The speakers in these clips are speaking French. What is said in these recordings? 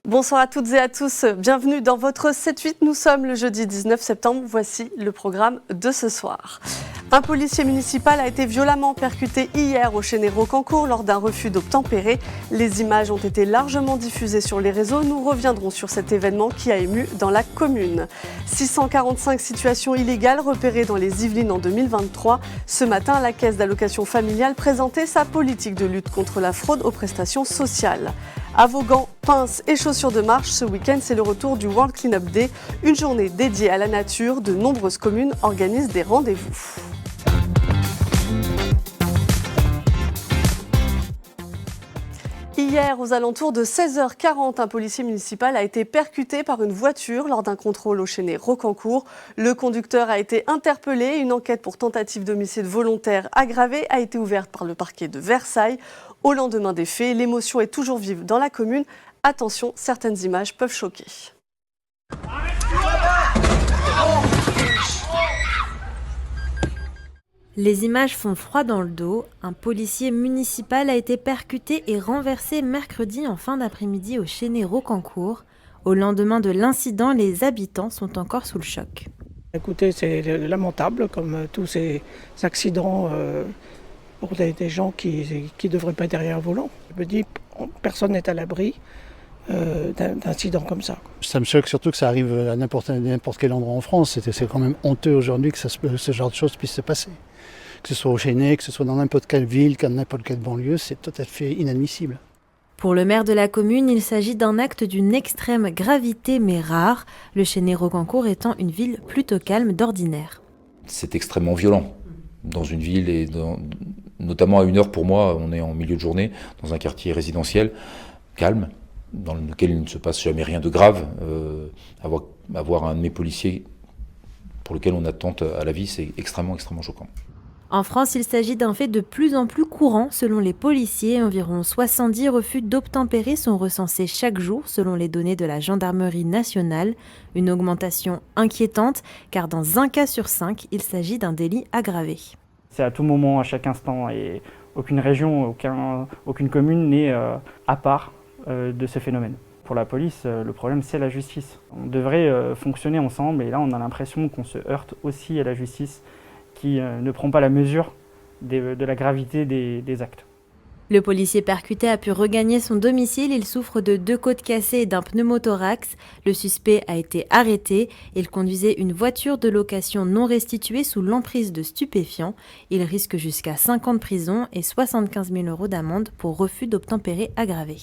Bonsoir à toutes et à tous, bienvenue dans votre 7-8, nous sommes le jeudi 19 septembre, voici le programme de ce soir. Un policier municipal a été violemment percuté hier au Chénet-Rocancourt lors d'un refus d'obtempérer. Les images ont été largement diffusées sur les réseaux, nous reviendrons sur cet événement qui a ému dans la commune. 645 situations illégales repérées dans les Yvelines en 2023. Ce matin, la Caisse d'allocation familiale présentait sa politique de lutte contre la fraude aux prestations sociales. À Vaughan, pinces et chaussures de marche, ce week-end, c'est le retour du World Cleanup Day, une journée dédiée à la nature. De nombreuses communes organisent des rendez-vous. Hier, aux alentours de 16h40, un policier municipal a été percuté par une voiture lors d'un contrôle au Chénet-Rocancourt. Le conducteur a été interpellé. Une enquête pour tentative d'homicide volontaire aggravé a été ouverte par le parquet de Versailles. Au lendemain des faits, l'émotion est toujours vive dans la commune. Attention, certaines images peuvent choquer. Les images font froid dans le dos. Un policier municipal a été percuté et renversé mercredi en fin d'après-midi au Chénet-Rocancourt. Au lendemain de l'incident, les habitants sont encore sous le choc. Écoutez, c'est lamentable comme tous ces accidents pour des gens qui ne devraient pas être derrière un volant. Je me dis, personne n'est à l'abri d'incidents comme ça. Ça me choque surtout que ça arrive à n'importe quel endroit en France. C'est quand même honteux aujourd'hui que ce genre de choses puisse se passer. Que ce soit au Chénet, que ce soit dans n'importe quelle ville, dans n'importe quelle banlieue, c'est tout à fait inadmissible. Pour le maire de la commune, il s'agit d'un acte d'une extrême gravité mais rare, le Chénet-Rocancourt étant une ville plutôt calme d'ordinaire. C'est extrêmement violent dans une ville et notamment à 1h pour moi, on est en milieu de journée, dans un quartier résidentiel, calme, dans lequel il ne se passe jamais rien de grave. Avoir un de mes policiers pour lequel on attente à la vie, c'est extrêmement choquant. En France, il s'agit d'un fait de plus en plus courant. Selon les policiers, environ 70 refus d'obtempérer sont recensés chaque jour, selon les données de la gendarmerie nationale. Une augmentation inquiétante, car dans un cas sur 5, il s'agit d'un délit aggravé. C'est à tout moment, à chaque instant, et aucune région, aucune commune n'est à part de ce phénomène. Pour la police, le problème, c'est la justice. On devrait fonctionner ensemble, et là, on a l'impression qu'on se heurte aussi à la justice qui ne prend pas la mesure de la gravité des actes. Le policier percuté a pu regagner son domicile. Il souffre de 2 côtes cassées et d'un pneumothorax. Le suspect a été arrêté. Il conduisait une voiture de location non restituée sous l'emprise de stupéfiants. Il risque jusqu'à 5 ans de prison et 75 000 € d'amende pour refus d'obtempérer aggravé.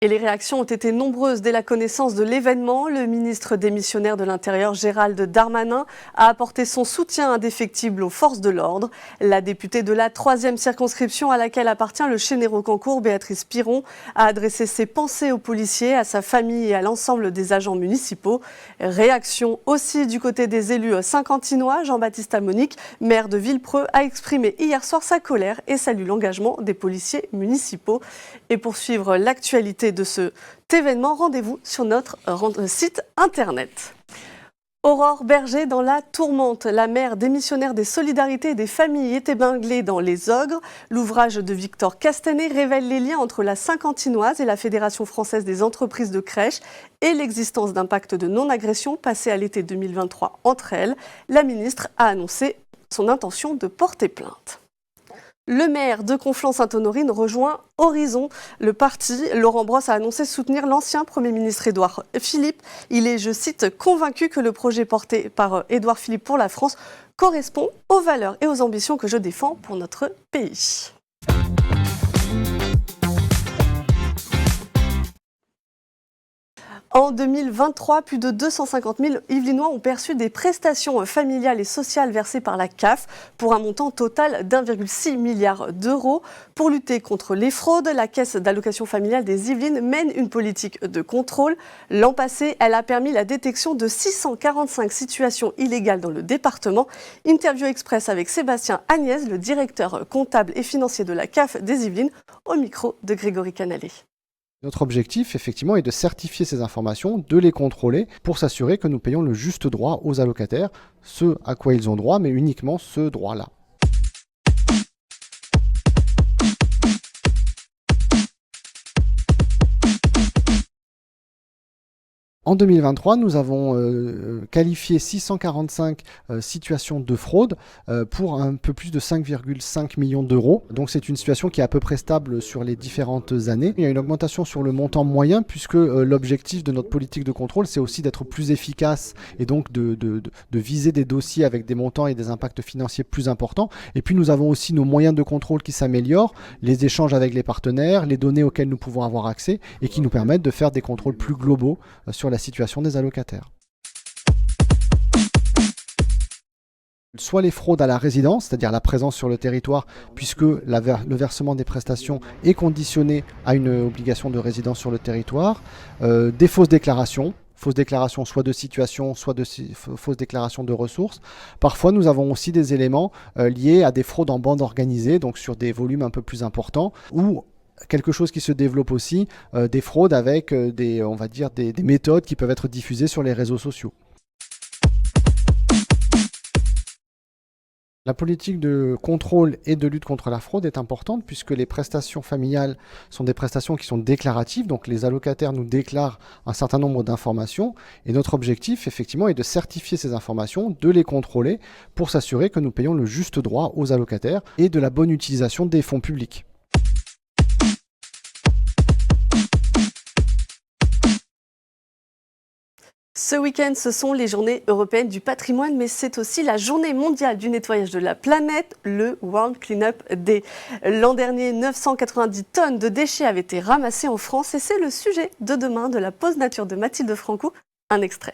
Et les réactions ont été nombreuses dès la connaissance de l'événement. Le ministre démissionnaire de l'Intérieur, Gérald Darmanin, a apporté son soutien indéfectible aux forces de l'ordre. La députée de la 3e circonscription à laquelle appartient le Chénet-Rocancourt, Béatrice Piron, a adressé ses pensées aux policiers, à sa famille et à l'ensemble des agents municipaux. Réaction aussi du côté des élus saint-quentinois. Jean-Baptiste Amonique, maire de Villepreux, a exprimé hier soir sa colère et salue l'engagement des policiers municipaux. Et pour suivre l'actualité de cet événement, rendez-vous sur notre site internet. Aurore Berger dans la tourmente. La maire démissionnaire des Solidarités et des Familles est épinglée dans Les Ogres. L'ouvrage de Victor Castanet révèle les liens entre la Saint-Quentinoise et la Fédération française des entreprises de crèches et l'existence d'un pacte de non-agression passé à l'été 2023 entre elles. La ministre a annoncé son intention de porter plainte. Le maire de Conflans-Sainte-Honorine rejoint Horizon. Le parti, Laurent Brosse a annoncé soutenir l'ancien Premier ministre Édouard Philippe. Il est, je cite, convaincu que le projet porté par Édouard Philippe pour la France correspond aux valeurs et aux ambitions que je défends pour notre pays. En 2023, plus de 250 000 Yvelinois ont perçu des prestations familiales et sociales versées par la CAF pour un montant total d'1,6 milliard d'euros. Pour lutter contre les fraudes, la Caisse d'allocation familiale des Yvelines mène une politique de contrôle. L'an passé, elle a permis la détection de 645 situations illégales dans le département. Interview express avec Sébastien Agnès, le directeur comptable et financier de la CAF des Yvelines, au micro de Grégory Canalé. Notre objectif, effectivement, est de certifier ces informations, de les contrôler pour s'assurer que nous payons le juste droit aux allocataires, ce à quoi ils ont droit, mais uniquement ce droit-là. « En 2023, nous avons qualifié 645 situations de fraude pour un peu plus de 5,5 millions d'euros. Donc c'est une situation qui est à peu près stable sur les différentes années. Il y a une augmentation sur le montant moyen puisque l'objectif de notre politique de contrôle, c'est aussi d'être plus efficace et donc de viser des dossiers avec des montants et des impacts financiers plus importants. Et puis nous avons aussi nos moyens de contrôle qui s'améliorent, les échanges avec les partenaires, les données auxquelles nous pouvons avoir accès et qui nous permettent de faire des contrôles plus globaux sur la situation des allocataires. Soit les fraudes à la résidence, c'est-à-dire la présence sur le territoire, puisque le versement des prestations est conditionné à une obligation de résidence sur le territoire, des fausses déclarations soit de situation, soit de fausses déclarations de ressources. Parfois, nous avons aussi des éléments liés à des fraudes en bande organisée, donc sur des volumes un peu plus importants, ou quelque chose qui se développe aussi, des fraudes avec des méthodes qui peuvent être diffusées sur les réseaux sociaux. La politique de contrôle et de lutte contre la fraude est importante puisque les prestations familiales sont des prestations qui sont déclaratives, donc les allocataires nous déclarent un certain nombre d'informations et notre objectif effectivement est de certifier ces informations, de les contrôler pour s'assurer que nous payons le juste droit aux allocataires et de la bonne utilisation des fonds publics. Ce week-end, ce sont les journées européennes du patrimoine, mais c'est aussi la journée mondiale du nettoyage de la planète, le World Cleanup Day. L'an dernier, 990 tonnes de déchets avaient été ramassées en France et c'est le sujet de demain de la pause nature de Mathilde Franco. Un extrait.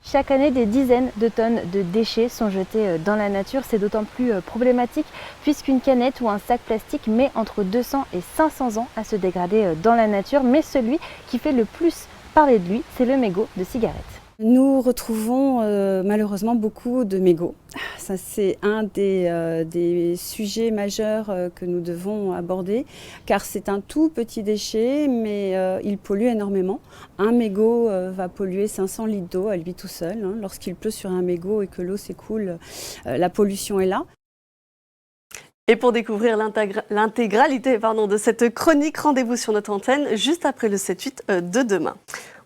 Chaque année, des dizaines de tonnes de déchets sont jetés dans la nature. C'est d'autant plus problématique puisqu'une canette ou un sac plastique met entre 200 et 500 ans à se dégrader dans la nature. Mais celui qui fait le plus parler de lui, c'est le mégot de cigarette. Nous retrouvons malheureusement beaucoup de mégots. Ça, c'est un des sujets majeurs que nous devons aborder, car c'est un tout petit déchet, mais il pollue énormément. Un mégot va polluer 500 litres d'eau à lui tout seul. Lorsqu'il pleut sur un mégot et que l'eau s'écoule, la pollution est là. Et pour découvrir l'intégralité de cette chronique, rendez-vous sur notre antenne juste après le 7-8 de demain.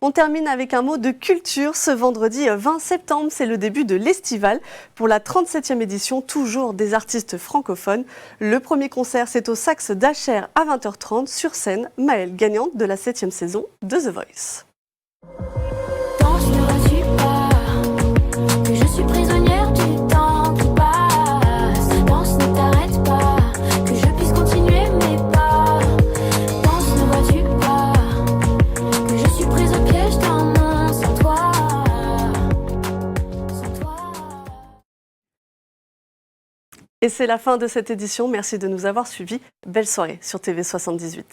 On termine avec un mot de culture. Ce vendredi 20 septembre, c'est le début de l'Estival pour la 37e édition, toujours des artistes francophones. Le premier concert, c'est au Saxe d'Acher à 20h30. Sur scène, Maëlle, gagnante de la 7e saison de The Voice. Et c'est la fin de cette édition. Merci de nous avoir suivis. Belle soirée sur TV78.